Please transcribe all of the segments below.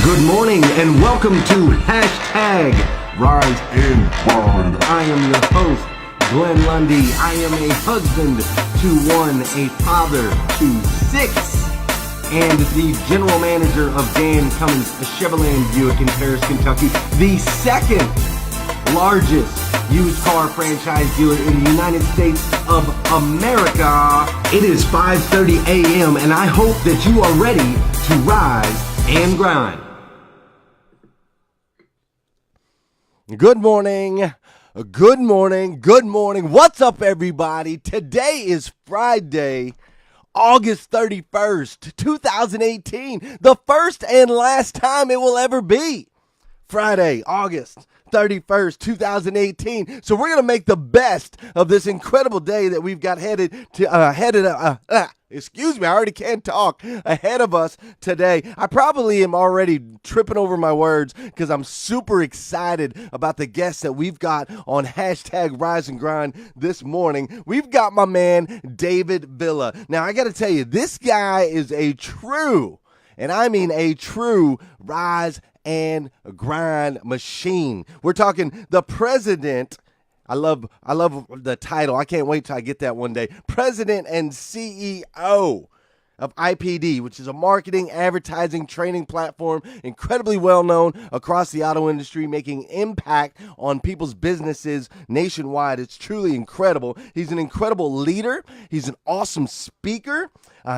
Good morning and welcome to Hashtag Rise and Grind. I am your host, Glenn Lundy. I am a husband to one, a father to six, and the general manager of Dan Cummins Chevrolet Buick in Paris, Kentucky, the second largest used car franchise dealer in the United States of America. It is 5:30 a.m. and I hope that you are ready to rise and grind. Good morning. Good morning. Good morning. What's up, everybody? Today is Friday, August 31st, 2018. The first and last time it will ever be. Friday, August 31st, 2018. So we're going to make the best of this incredible day that we've got ahead of us today. I probably am already tripping over my words because I'm super excited about the guests that we've got on Hashtag Rise and Grind this morning. We've got my man, David Villa. Now, I got to tell you, this guy is a true, and I mean a true rise and grind machine. We're talking the president. I love the title. I can't wait till I get that one day. President and CEO of IPD, which is a marketing, advertising, training platform, incredibly well known across the auto industry, making impact on people's businesses nationwide. It's truly incredible. He's an incredible leader. He's an awesome speaker.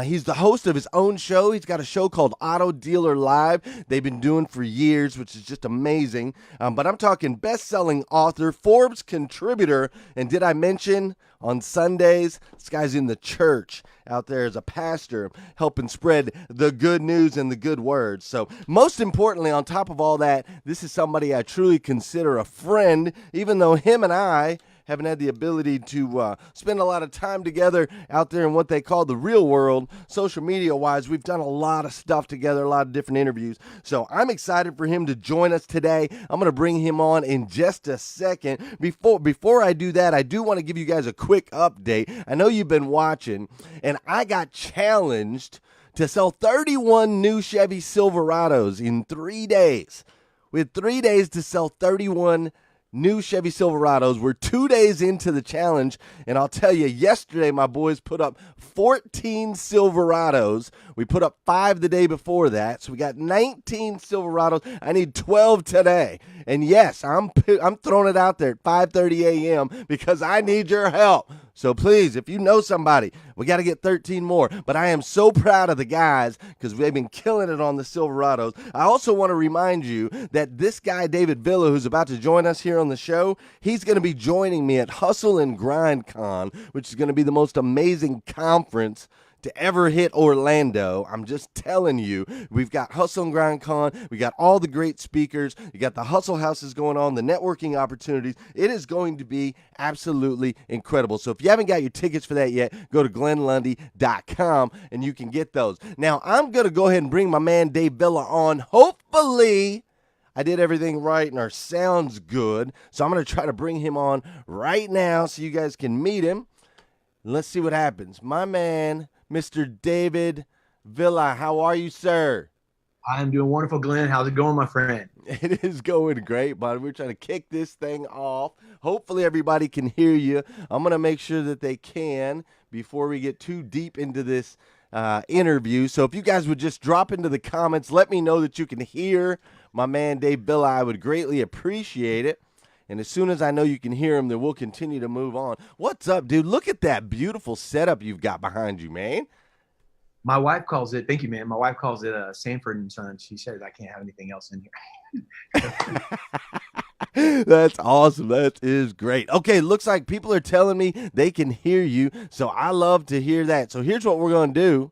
He's the host of his own show. He's got a show called Auto Dealer Live. They've been doing for years, which is just amazing. But I'm talking best-selling author, Forbes contributor, and did I mention on Sundays, this guy's in the church out there as a pastor, helping spread the good news and the good words. So most importantly, on top of all that, this is somebody I truly consider a friend, even though him and I haven't had the ability to spend a lot of time together out there in what they call the real world, social media-wise. We've done a lot of stuff together, a lot of different interviews. So I'm excited for him to join us today. I'm going to bring him on in just a second. Before I do that, I do want to give you guys a quick update. I know you've been watching, and I got challenged to sell 31 new Chevy Silverados in 3 days. We had 3 days to sell 31 new Chevy Silverados. We're 2 days into the challenge, and I'll tell you, yesterday my boys put up 14 Silverados. We put up 5 the day before that, so we got 19 Silverados. I need 12 today. And yes, I'm throwing it out there at 5:30 a.m. because I need your help. So please, if you know somebody, we got to get 13 more. But I am so proud of the guys because they've been killing it on the Silverados. I also want to remind you that this guy, David Villa, who's about to join us here on the show, he's going to be joining me at Hustle and Grind Con, which is going to be the most amazing conference to ever hit Orlando. I'm just telling you, we've got Hustle and Grind Con, we got all the great speakers, you got the hustle houses going on, the networking opportunities. It is going to be absolutely incredible. So if you haven't got your tickets for that yet, go to glennlundy.com and you can get those. Now, I'm going to go ahead and bring my man Dave Villa on. Hopefully I did everything right and our sound's good. So I'm going to try to bring him on right now so you guys can meet him. Let's see what happens. My man, Mr. David Villa, how are you, sir? I'm doing wonderful, Glenn. How's it going, my friend? It is going great, bud. We're trying to kick this thing off. Hopefully everybody can hear you. I'm going to make sure that they can before we get too deep into this interview. So if you guys would just drop into the comments, let me know that you can hear my man Dave Villa. I would greatly appreciate it. And as soon as I know you can hear him, then we'll continue to move on. What's up, dude? Look at that beautiful setup you've got behind you, man. My wife calls it, thank you, man. My wife calls it Sanford and Son. She says I can't have anything else in here. That's awesome. That is great. Okay, looks like people are telling me they can hear you, so I love to hear that. So here's what we're going to do.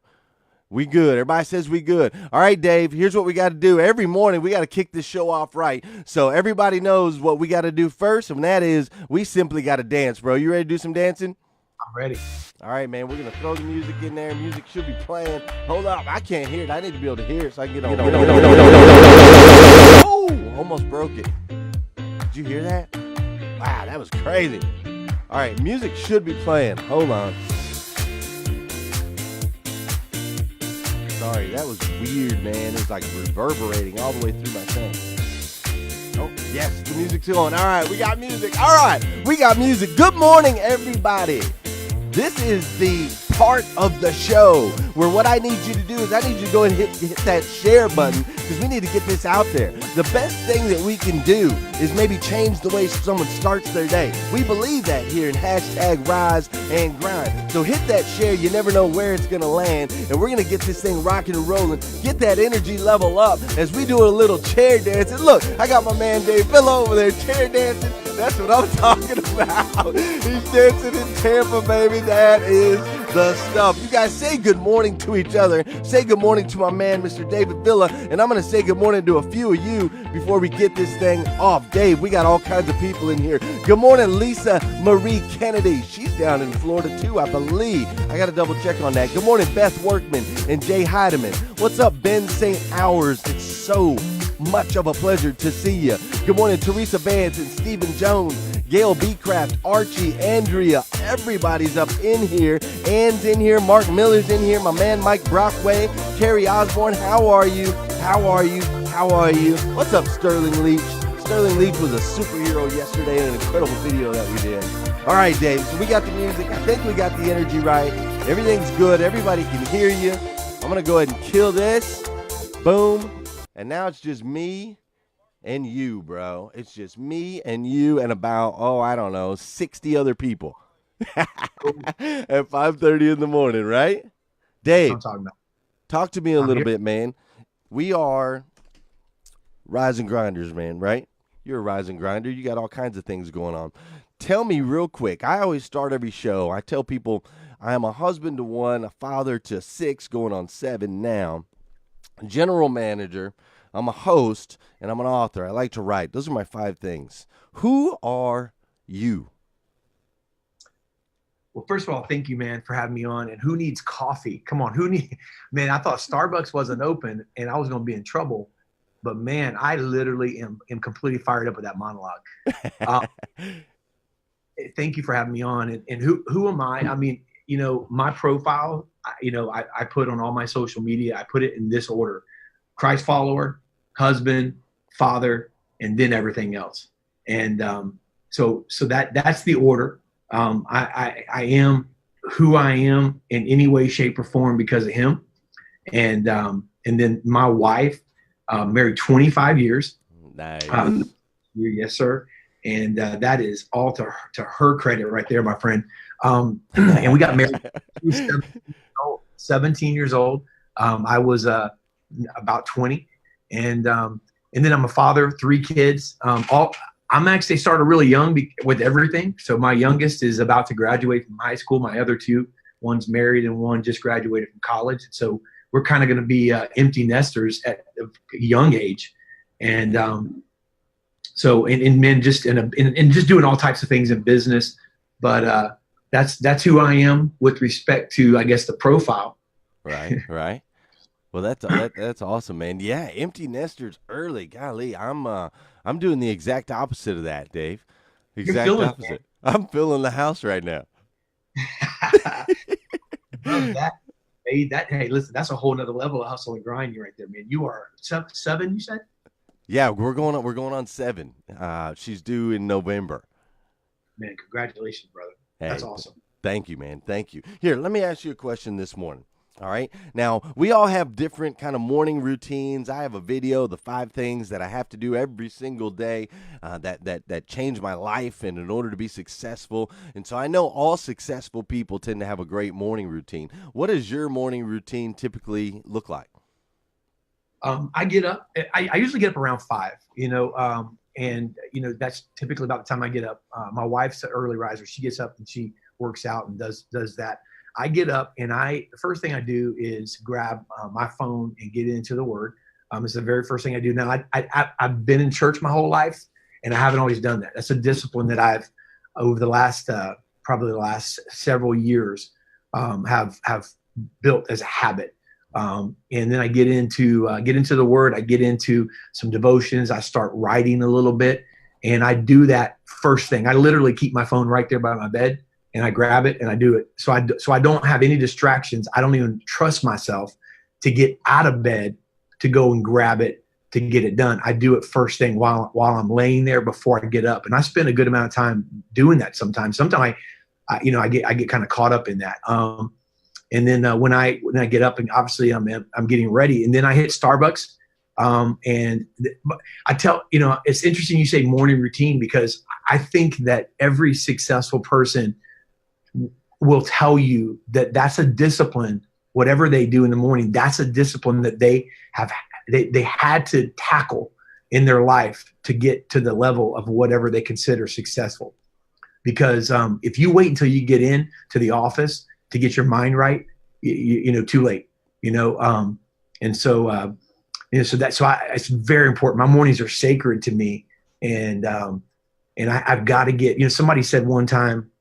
We good. Everybody says we good. All right, Dave, here's what we got to do. Every morning, we got to kick this show off right. So everybody knows what we got to do first, and that is we simply got to dance, bro. You ready to do some dancing? I'm ready. All right, man, we're going to throw the music in there. Music should be playing. Hold up. I can't hear it. I need to be able to hear it so I can get on. Oh, almost broke it. Did you hear that? Wow, that was crazy. All right, music should be playing. Hold on. Sorry, that was weird, man. It's like reverberating all the way through my thing. Oh, yes, the music's on. All right, we got music. All right, we got music. Good morning, everybody. This is the part of the show where what I need you to do is I need you to go and hit that share button because we need to get this out there. The best thing that we can do is maybe change the way someone starts their day. We believe that here in hashtag Rise and Grind. So hit that share. You never know where it's going to land. And we're going to get this thing rocking and rolling. Get that energy level up as we do a little chair dance. And look, I got my man Dave Villa over there chair dancing. That's what I'm talking about. He's dancing in Tampa, baby. That is the stuff. You guys say good morning to each other. Say good morning to my man, Mr. David Villa. And I'm going to say good morning to a few of you before we get this thing off. Dave, we got all kinds of people in here. Good morning, Lisa Marie Kennedy. She's down in Florida too, I believe. I got to double check on that. Good morning, Beth Workman and Jay Heidemann. What's up, Ben St. Hours? It's so much of a pleasure to see you. Good morning, Teresa Vance and Stephen Jones, Gail Beecraft, Archie, Andrea. Everybody's up in here. Ann's in here. Mark Miller's in here. My man Mike Brockway, Carrie Osborne. How are you? How are you? How are you? What's up, Sterling Leach? Sterling Leach was a superhero yesterday in an incredible video that we did. All right, Dave. So we got the music. I think we got the energy right. Everything's good. Everybody can hear you. I'm going to go ahead and kill this. Boom. And now it's just me and you, bro. It's just me and you and about, I don't know, 60 other people at 5:30 in the morning, right? Dave, talk to me a little bit, man. We are Rise and Grinders, man, right? You're a Rise and Grinder. You got all kinds of things going on. Tell me real quick. I always start every show. I tell people I am a husband to 1, a father to 6, going on 7 now. General manager, I'm a host, and I'm an author. I like to write. Those are my 5 things. Who are you? Well, first of all, thank you, man, for having me on. And who needs coffee? Come on, man, I thought Starbucks wasn't open and I was going to be in trouble. But, man, I literally am completely fired up with that monologue. Thank you for having me on. And who am I? I mean, my profile, I put on all my social media, I put it in this order: Christ follower, husband, father, and then everything else. And so that's the order. I am who I am in any way, shape, or form because of him. And then my wife, married 25 years. Nice. Yes, sir. And that is all to her credit right there, my friend. And we got married. She was 17 years old. I was about 20. And then I'm a father, 3 kids. I'm actually started really young with everything. So my youngest is about to graduate from high school. My other 2, one's married and one just graduated from college. So we're kind of going to be empty nesters at a young age. And so and men just and just doing all types of things in business. But that's who I am with respect to, I guess, the profile. Right. Well, that's awesome, man. Yeah, empty nesters early. Golly, I'm doing the exact opposite of that, Dave. Exact opposite. I'm filling the house right now. Hey, listen, that's a whole nother level of hustle and grind right there, man. You are 7, you said? Yeah, we're going on 7. She's due in November. Man, congratulations, brother. That's awesome. Thank you, man. Thank you. Here, let me ask you a question this morning. All right. Now, we all have different kind of morning routines. I have a video, the 5 things that I have to do every single day that change my life and in order to be successful. And so I know all successful people tend to have a great morning routine. What does your morning routine typically look like? I get up. I usually get up around 5, and that's typically about the time I get up. My wife's an early riser. She gets up and she works out and does that. I get up and the first thing I do is grab my phone and get into the Word. It's the very first thing I do. Now, I've been in church my whole life, and I haven't always done that. That's a discipline that I've, over the last, probably the last several years, have built as a habit. And then I get into the Word. I get into some devotions. I start writing a little bit, and I do that first thing. I literally keep my phone right there by my bed, and I grab it and I do it. So I don't have any distractions. I don't even trust myself to get out of bed to go and grab it to get it done. I do it first thing while I'm laying there before I get up, and I spend a good amount of time doing that. Sometimes I get kind of caught up in that. And then when I get up, and obviously I'm getting ready, and then I hit Starbucks. I tell, it's interesting you say morning routine, because I think that every successful person will tell you that that's a discipline. Whatever they do in the morning, that's a discipline that they had to tackle in their life to get to the level of whatever they consider successful. Because if you wait until you get in to the office to get your mind right, too late. So it's very important. My mornings are sacred to me, and I've got to get. Somebody said one time,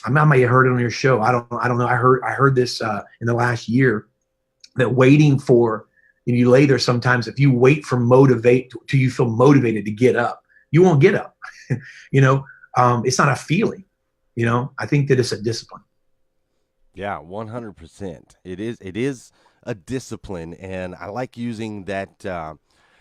I might have heard it on your show. I don't know. I heard this in the last year, that waiting for, you lay there sometimes. If you wait for till you feel motivated to get up, you won't get up. It's not a feeling. I think that it's a discipline. Yeah, 100%. It is a discipline, and I like using that. I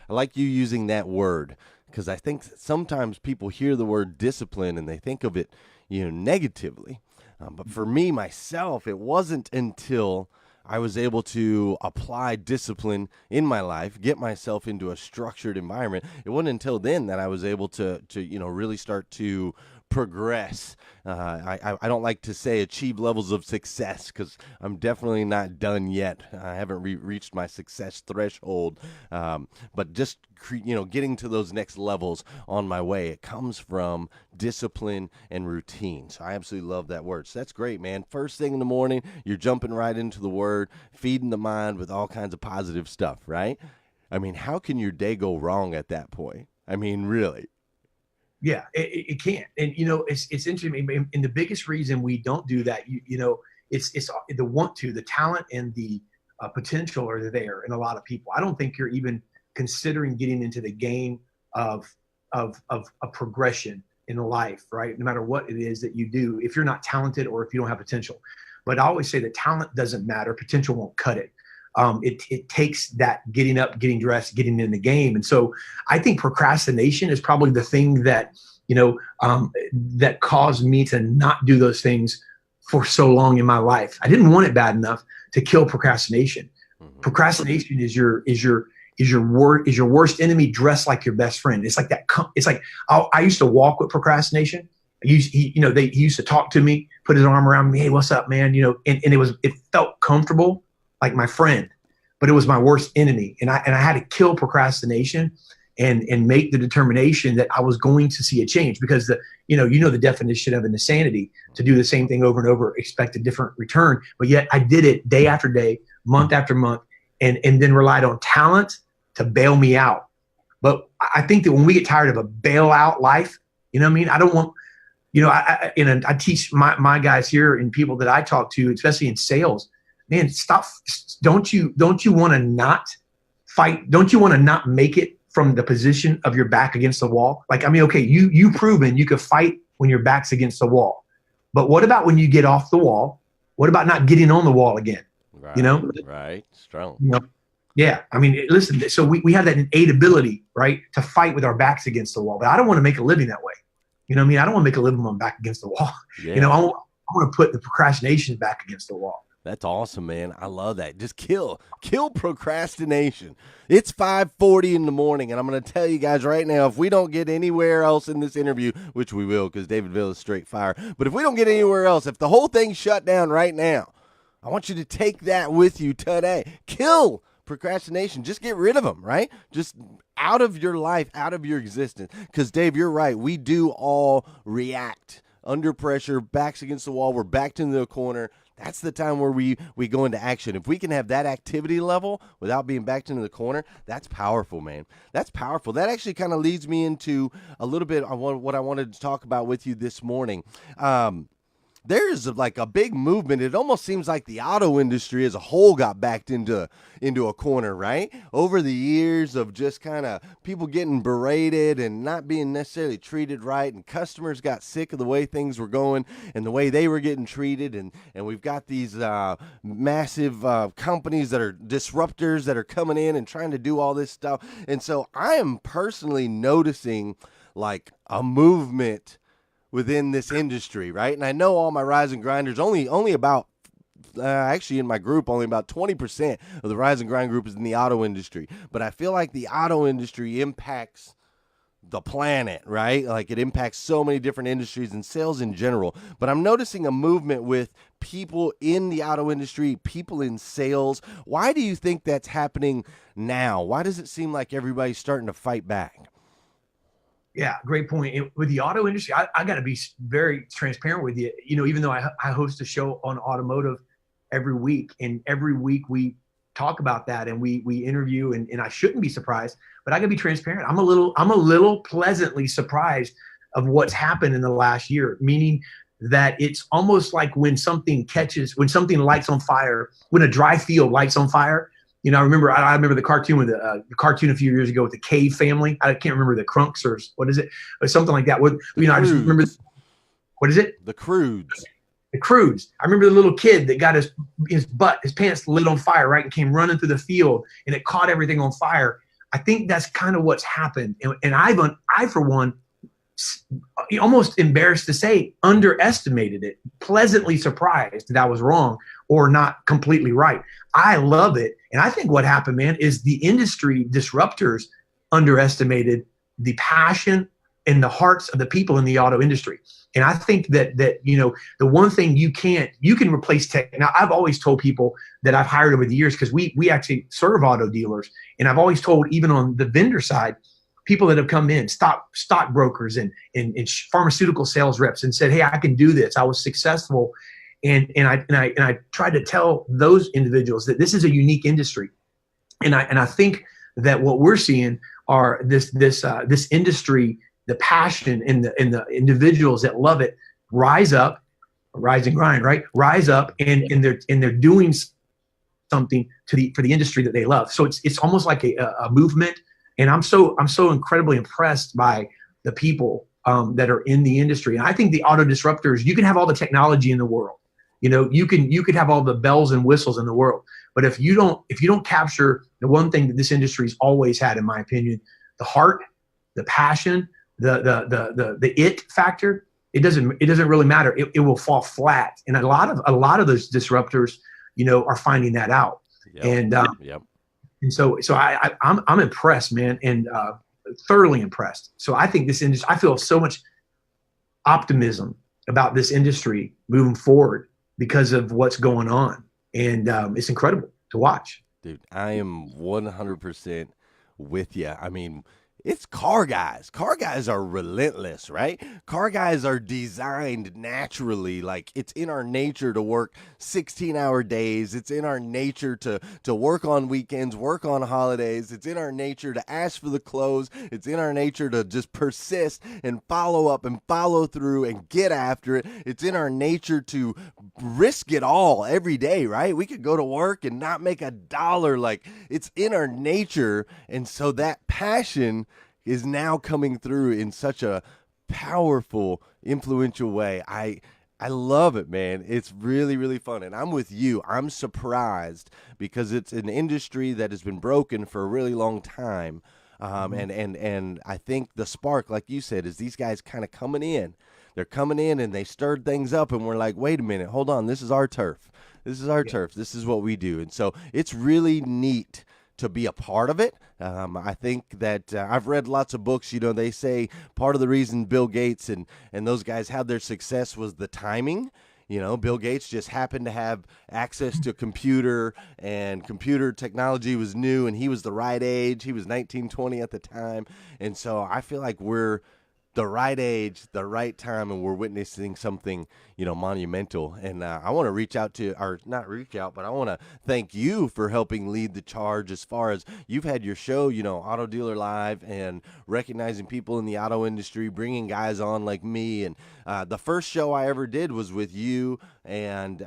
like you using that word, because I think sometimes people hear the word discipline and they think of it, negatively. But for me, myself, it wasn't until I was able to apply discipline in my life, get myself into a structured environment. It wasn't until then that I was able to really start to progress. I don't like to say achieve levels of success, because I'm definitely not done yet. I haven't reached my success threshold. But just getting to those next levels on my way, it comes from discipline and routine. So I absolutely love that word. So that's great, man. First thing in the morning, you're jumping right into the word, feeding the mind with all kinds of positive stuff, right? I mean, how can your day go wrong at that point? I mean, really? Yeah, it can't. And, it's interesting. And the biggest reason we don't do that, it's the talent and the potential are there in a lot of people. I don't think you're even considering getting into the game of a progression in life, right? No matter what it is that you do, if you're not talented or if you don't have potential. But I always say that talent doesn't matter. Potential won't cut it. It takes that getting up, getting dressed, getting in the game. And so I think procrastination is probably the thing that, that caused me to not do those things for so long in my life. I didn't want it bad enough to kill procrastination. Mm-hmm. Procrastination is your worst enemy dressed like your best friend. It's like that. It's like I used to walk with procrastination. He used to talk to me, put his arm around me. Hey, what's up, man? And it felt comfortable, like my friend, but it was my worst enemy. And I had to kill procrastination and make the determination that I was going to see a change, because the definition of an insanity, to do the same thing over and over, expect a different return. But yet I did it day after day, month after month, and then relied on talent to bail me out. But I think that when we get tired of a bailout life, I don't want, I teach my guys here and people that I talk to, especially in sales, man, stop. Don't you want to not fight? Don't you want to not make it from the position of your back against the wall? Okay, you've proven you could fight when your back's against the wall. But what about when you get off the wall? What about not getting on the wall again? Right. Right. Strong. Yeah. Listen, so we have that innate ability, right, to fight with our backs against the wall. But I don't want to make a living that way. I don't want to make a living with my back against the wall. Yeah. I want to put the procrastination back against the wall. That's awesome, man. I love that. Just kill procrastination. It's 5:40 in the morning, and I'm going to tell you guys right now, if we don't get anywhere else in this interview, which we will, because Davidville is straight fire, but if we don't get anywhere else, if the whole thing's shut down right now, I want you to take that with you today. Kill procrastination. Just get rid of them, right? Just out of your life, out of your existence. Because, Dave, you're right. We do all react under pressure, backs against the wall. We're backed into the corner. That's the time where we go into action. If we can have that activity level without being backed into the corner, that's powerful, man. That's powerful. That actually kind of leads me into a little bit on what I wanted to talk about with you this morning. there's like a big movement. It almost seems like the auto industry as a whole got backed into a corner, right? Over the years of just kind of people getting berated and not being necessarily treated right, and customers got sick of the way things were going and the way they were getting treated, and we've got these massive companies that are disruptors that are coming in and trying to do all this stuff. And so I am personally noticing like a movement within this industry, right? And I know all my rise and grinders, only about actually in my group, only about 20% of the rise and grind group is in the auto industry. But I feel like the auto industry impacts the planet, right? Like it impacts so many different industries and sales in general. But I'm noticing a movement with people in the auto industry, people in sales. Why do you think that's happening now? Why does it seem like everybody's starting to fight back? Yeah, great point. With the auto industry, I got to be very transparent with you. You know, even though I host a show on automotive every week, and every week we talk about that and we interview, and I shouldn't be surprised, but I got to be transparent. I'm a little pleasantly surprised of what's happened in the last year, meaning that it's almost like when something lights on fire, when a dry field lights on fire. You know, I remember the cartoon with the cartoon a few years ago with the Cave family. I can't remember the Crunks or what is it, but something like that. I just remember. What is it? The Crudes. The Crudes. I remember the little kid that got his pants lit on fire, right, and came running through the field, and it caught everything on fire. I think that's kind of what's happened, and I for one, almost embarrassed to say, underestimated it. Pleasantly surprised that I was wrong or not completely right. I love it. And I think what happened, man, is the industry disruptors underestimated the passion and the hearts of the people in the auto industry. And I think that you know, the one thing you can replace tech. Now, I've always told people that I've hired over the years, because we actually serve auto dealers. And I've always told, even on the vendor side, people that have come in, stock brokers and pharmaceutical sales reps, and said, hey, I can do this. I was successful. And I tried to tell those individuals that this is a unique industry. And I think that what we're seeing are this industry, the passion and the individuals that love it rise up, rise and grind, right? Rise up and they're doing something for the industry that they love. So it's almost like a movement. And I'm so incredibly impressed by the people that are in the industry. And I think the auto disruptors, you can have all the technology in the world. You know, you could have all the bells and whistles in the world, but if you don't capture the one thing that this industry's always had, in my opinion, the heart, the passion, the it factor, it doesn't really matter. It will fall flat. And a lot of those disruptors, you know, are finding that out. Yep. And so I'm impressed, man, and thoroughly impressed. So I think this industry, I feel so much optimism about this industry moving forward because of what's going on. And it's incredible to watch. Dude, I am 100% with you. I mean, it's car guys. Car guys are relentless, right? Car guys are designed naturally. Like, it's in our nature to work 16-hour days. It's in our nature to work on weekends, work on holidays. It's in our nature to ask for the close. It's in our nature to just persist and follow up and follow through and get after it. It's in our nature to risk it all every day, right? We could go to work and not make $1. Like, it's in our nature. And so that passion is now coming through in such a powerful, influential way. I love it, man. It's really, really fun. And I'm with you. I'm surprised because it's an industry that has been broken for a really long time. And I think the spark, like you said, is these guys kind of coming in. They're coming in and they stirred things up, and we're like, wait a minute, hold on. This is our turf. This is our turf. This is what we do. And so it's really neat to be a part of it. I think that I've read lots of books. You know, they say part of the reason Bill Gates and those guys had their success was the timing. You know, Bill Gates just happened to have access to a computer, and computer technology was new, and he was the right age. He was 19, 20 at the time. And so I feel like we're the right age, the right time, and we're witnessing something, monumental. And I want to reach out to, or not reach out, but I want to thank you for helping lead the charge as far as you've had your show, Auto Dealer Live, and recognizing people in the auto industry, bringing guys on like me. And the first show I ever did was with you, and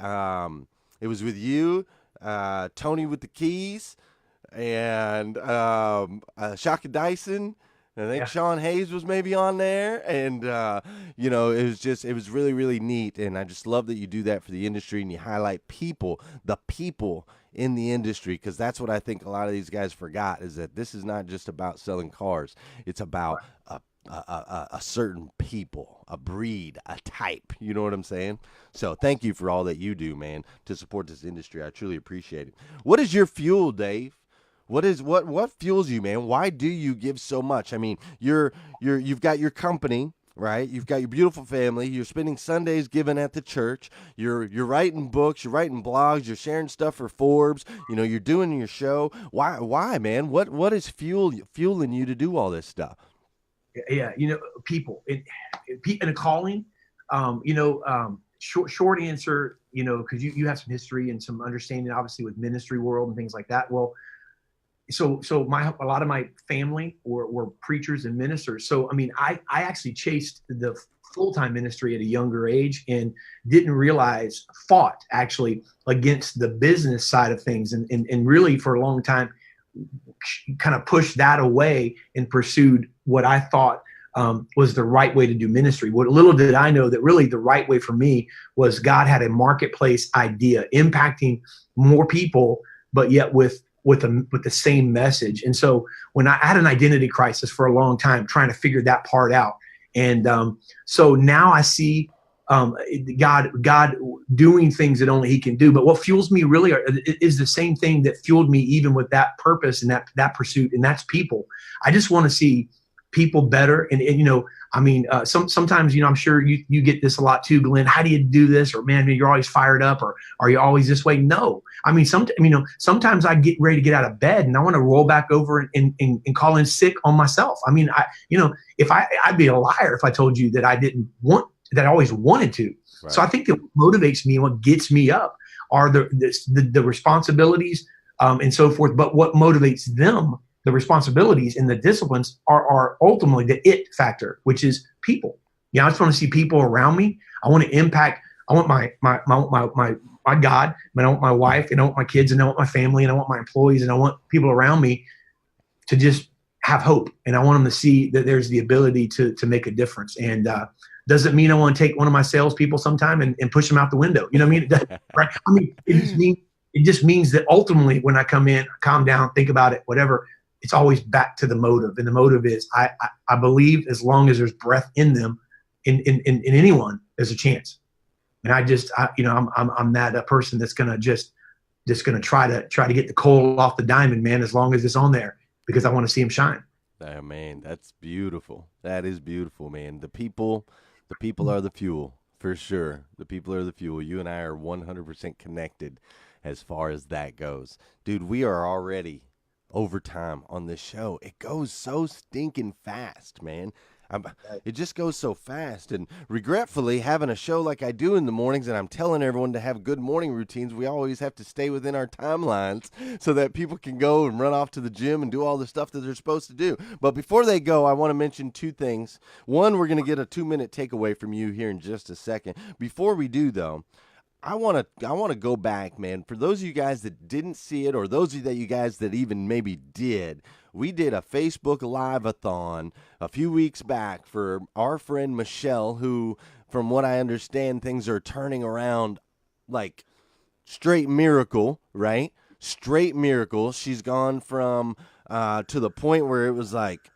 it was with you, Tony with the keys, and Shaka Dyson. I think Sean Hayes was maybe on there, and it was really, really neat. And I just love that you do that for the industry, and you highlight the people in the industry, because that's what I think a lot of these guys forgot, is that this is not just about selling cars. It's about a certain people, a breed, a type. You know what I'm saying? So thank you for all that you do, man, to support this industry. I truly appreciate it. What is your fuel, Dave? What fuels you, man? Why do you give so much? I mean, you've got your company, right? You've got your beautiful family. You're spending Sundays giving at the church. You're writing books. You're writing blogs. You're sharing stuff for Forbes. You're doing your show. Why, man? What is fueling you to do all this stuff? Yeah, people in a calling. Short answer. Because you have some history and some understanding, obviously, with ministry world and things like that. Well. So a lot of my family were preachers and ministers. So, I mean, I actually chased the full-time ministry at a younger age and didn't realize, fought actually against the business side of things. And really for a long time, kind of pushed that away and pursued what I thought was the right way to do ministry. What little did I know that really the right way for me was God had a marketplace idea, impacting more people, but yet with the same message. And so when I had an identity crisis for a long time, trying to figure that part out. And so now I see God doing things that only he can do. But what fuels me really is the same thing that fueled me even with that purpose and that pursuit, and that's people. I just want to see people better. And sometimes, I'm sure you get this a lot too, Glenn. How do you do this? Or man, you're always fired up, or are you always this way? No. Sometimes I get ready to get out of bed and I want to roll back over and call in sick on myself. If I'd be a liar if I told you that I always wanted to. Right. So I think that what motivates me and what gets me up are the responsibilities and so forth. But what motivates them, the responsibilities and the disciplines, are ultimately the it factor, which is people. I just want to see people around me. I want to impact. I want my God, and I want my wife, and I want my kids, and I want my family, and I want my employees, and I want people around me to just have hope. And I want them to see that there's the ability to make a difference. And doesn't mean I want to take one of my salespeople sometime and push them out the window. You know what I mean? Right? It just means that ultimately when I come in, calm down, think about it, whatever, it's always back to the motive. And the motive is I believe as long as there's breath in them, in anyone, there's a chance. And I'm that person that's gonna just gonna try to get the coal off the diamond, man, as long as it's on there, because I want to see him shine. Oh, man, that's beautiful. That is beautiful, man. The people are the fuel, for sure. The people are the fuel. You and I are 100% connected as far as that goes. Dude, we are already over time on this show. It goes so stinking fast, man. It just goes so fast. And regretfully, having a show like I do in the mornings, and I'm telling everyone to have good morning routines, we always have to stay within our timelines so that people can go and run off to the gym and do all the stuff that they're supposed to do. But before they go, I want to mention two things. One, we're going to get a 2-minute takeaway from you here in just a second. Before we do, though, I want to go back, man. For those of you guys that didn't see it, or those of you guys that even maybe did, we did a Facebook Live-a-thon a few weeks back for our friend Michelle, who, from what I understand, things are turning around like straight miracle, right? Straight miracle. She's gone from to the point where it was like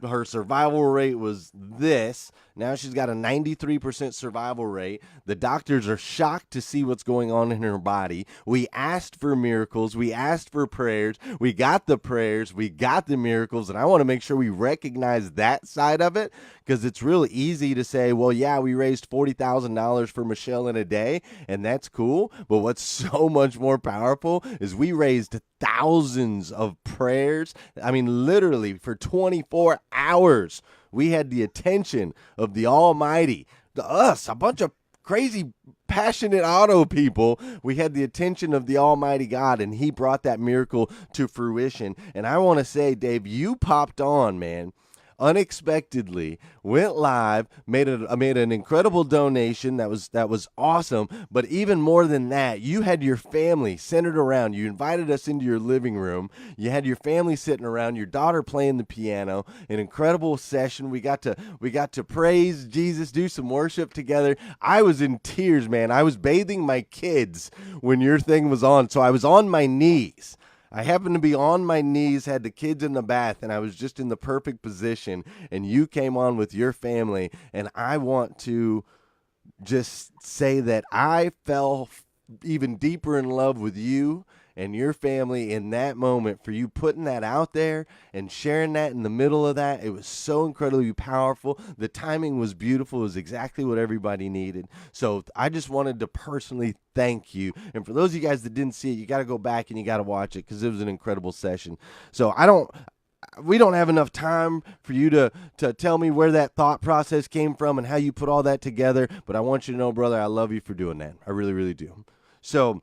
her survival rate was this. Now she's got a 93% survival rate. The doctors are shocked to see what's going on in her body. We asked for miracles. We asked for prayers. We got the prayers. We got the miracles. And I want to make sure we recognize that side of it, because it's really easy to say, well, yeah, we raised $40,000 for Michelle in a day, and that's cool. But what's so much more powerful is we raised thousands of prayers. I mean, literally for 24 hours. We had the attention of the Almighty, us, a bunch of crazy, passionate auto people. We had the attention of the Almighty God, and he brought that miracle to fruition. And I want to say, Dave, you popped on, man, unexpectedly, went live, made an incredible donation. That was awesome. But even more than that, you had your family centered around you. Invited us into your living room. You had your family sitting around, your daughter playing the piano. An incredible session. We got to praise Jesus, do some worship together. I was in tears, man. I was bathing my kids when your thing was on. So I was on my knees. I happened to be on my knees, had the kids in the bath, and I was just in the perfect position, and you came on with your family, and I want to just say that I fell even deeper in love with you and your family in that moment, for you putting that out there and sharing that in the middle of that. It was so incredibly powerful. The timing was beautiful. It was exactly what everybody needed. So I just wanted to personally thank you. And for those of you guys that didn't see it, you got to go back and you got to watch it, because it was an incredible session. So we don't have enough time for you to tell me where that thought process came from and how you put all that together. But I want you to know, brother, I love you for doing that. I really, really do. So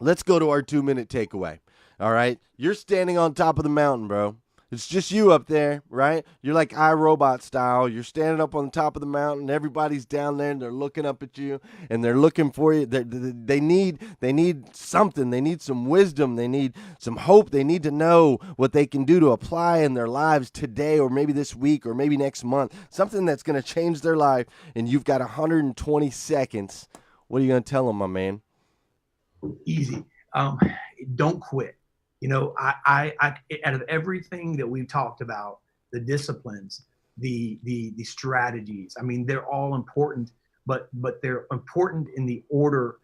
let's go to our 2-minute takeaway. All right. You're standing on top of the mountain, bro. It's just you up there, right? You're like iRobot style. You're standing up on the top of the mountain. Everybody's down there, and they're looking up at you, and they're looking for you. They need something. They need some wisdom. They need some hope. They need to know what they can do to apply in their lives today, or maybe this week, or maybe next month. Something that's going to change their life, and you've got 120 seconds. What are you going to tell them, my man? Easy. Don't quit. You know, I out of everything that we've talked about, the disciplines, the strategies, I mean, they're all important, but they're important in the order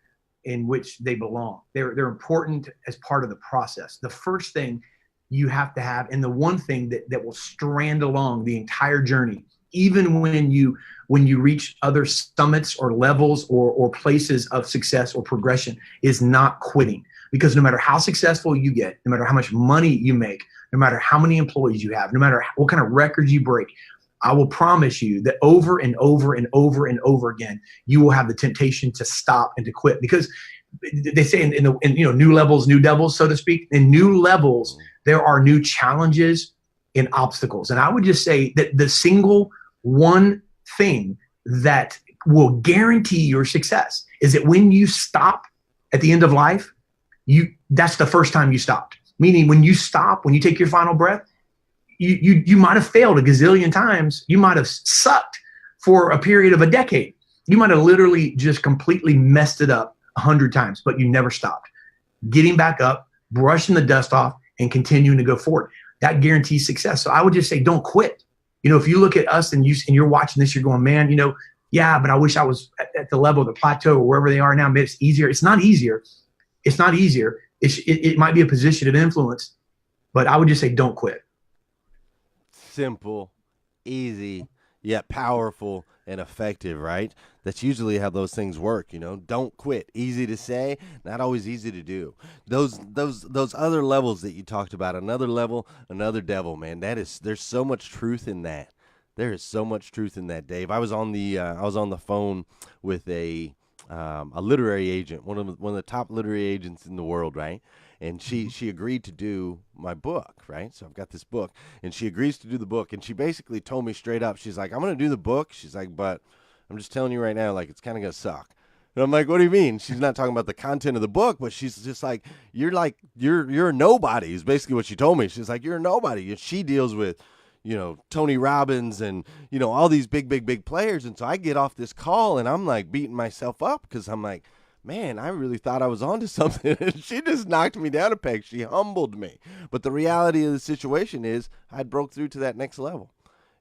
in which they belong. They're important as part of the process. The first thing you have to have, and the one thing that will strand along the entire journey, even when you reach other summits or levels or places of success or progression, is not quitting. Because no matter how successful you get, no matter how much money you make, no matter how many employees you have, no matter what kind of records you break, I will promise you that over and over and over and over again, you will have the temptation to stop and to quit. Because they say in new levels, new devils, so to speak. In new levels, there are new challenges and obstacles. And I would just say that the single one thing that will guarantee your success is that when you stop at the end of life, that's the first time you stopped. Meaning when you stop, when you take your final breath, you might have failed a gazillion times. You might have sucked for a period of a decade. You might have literally just completely messed it up 100 times, but you never stopped. Getting back up, brushing the dust off, and continuing to go forward. That guarantees success. So I would just say, don't quit. You know, if you look at us and you're watching this, you're going, man, yeah, but I wish I was at the level of the plateau or wherever they are now. Maybe it's easier. It's not easier. It's not easier. It might be a position of influence, but I would just say, don't quit. Simple, easy, yet powerful and effective, right? That's usually how those things work, Don't quit. Easy to say, not always easy to do. Those other levels that you talked about, another level, another devil, man. There's so much truth in that. There is so much truth in that, Dave. I was on the phone with a literary agent, one of the top literary agents in the world, right? And she agreed to do my book, right? So I've got this book, and she agrees to do the book, and she basically told me straight up, she's like, I'm going to do the book. She's like, but I'm just telling you right now, like, it's kind of going to suck. And I'm like, what do you mean? She's not talking about the content of the book, but she's just like, you're a nobody is basically what she told me. She's like, you're a nobody. She deals with, Tony Robbins and, all these big players. And so I get off this call and I'm like beating myself up because I'm like, man, I really thought I was onto something. And she just knocked me down a peg. She humbled me. But the reality of the situation is I'd broke through to that next level.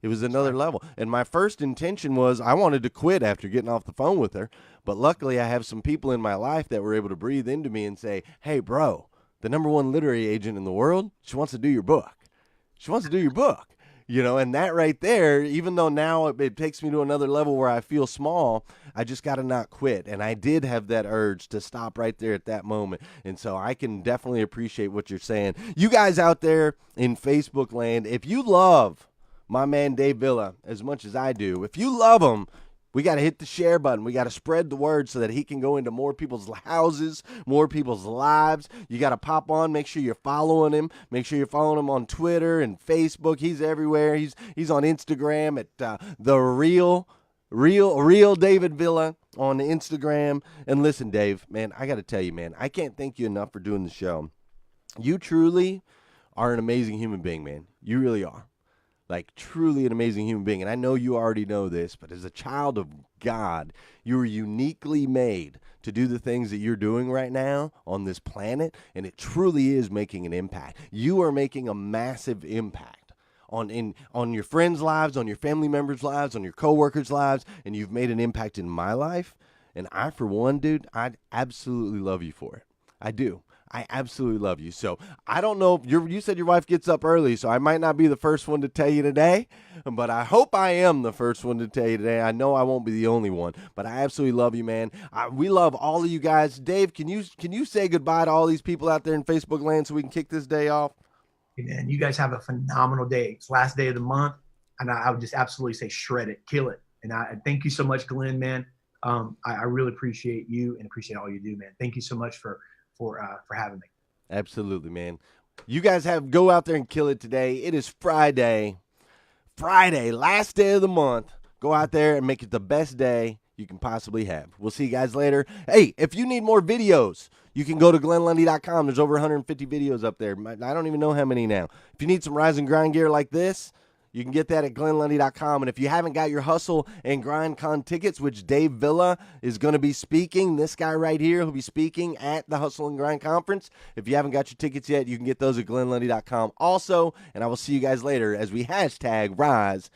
It was another level. And my first intention was I wanted to quit after getting off the phone with her. But luckily I have some people in my life that were able to breathe into me and say, hey, bro, the #1 literary agent in the world, she wants to do your book. She wants to do your book. And that right there, even though now it takes me to another level where I feel small, I just got to not quit. And I did have that urge to stop right there at that moment. And so I can definitely appreciate what you're saying. You guys out there in Facebook land, if you love my man Dave Villa as much as I do. If you love him, we got to hit the share button. We got to spread the word so that he can go into more people's houses, more people's lives. You got to pop on. Make sure you're following him. Make sure you're following him on Twitter and Facebook. He's everywhere. He's on Instagram at the real David Villa on Instagram. And listen, Dave, man, I got to tell you, man, I can't thank you enough for doing the show. You truly are an amazing human being, man. You really are. Like, truly an amazing human being. And I know you already know this, but as a child of God, you were uniquely made to do the things that you're doing right now on this planet, and it truly is making an impact. You are making a massive impact on your friends' lives, on your family members' lives, on your coworkers' lives, and you've made an impact in my life. And I, for one, dude, I absolutely love you for it. I do. I absolutely love you. So I don't know. You said your wife gets up early, so I might not be the first one to tell you today, but I hope I am the first one to tell you today. I know I won't be the only one, but I absolutely love you, man. We love all of you guys. Dave, can you say goodbye to all these people out there in Facebook land so we can kick this day off? Hey, man, you guys have a phenomenal day. It's last day of the month, and I would just absolutely say shred it, kill it. And I thank you so much, Glenn, man. I really appreciate you and appreciate all you do, man. Thank you so much for having me. Absolutely, man. You guys go out there and kill it today. It is Friday, last day of the month. Go out there and make it the best day you can possibly have. We'll see you guys later. Hey, if you need more videos, you can go to GlennLundy.com. There's over 150 videos up there. I don't even know how many now. If you need some Rise and Grind gear like this, you can get that at GlennLundy.com. And if you haven't got your Hustle and Grind Con tickets, which Dave Villa is going to be speaking, this guy right here who'll be speaking at the Hustle and Grind Conference. If you haven't got your tickets yet, you can get those at GlennLundy.com also. And I will see you guys later as we hashtag Rise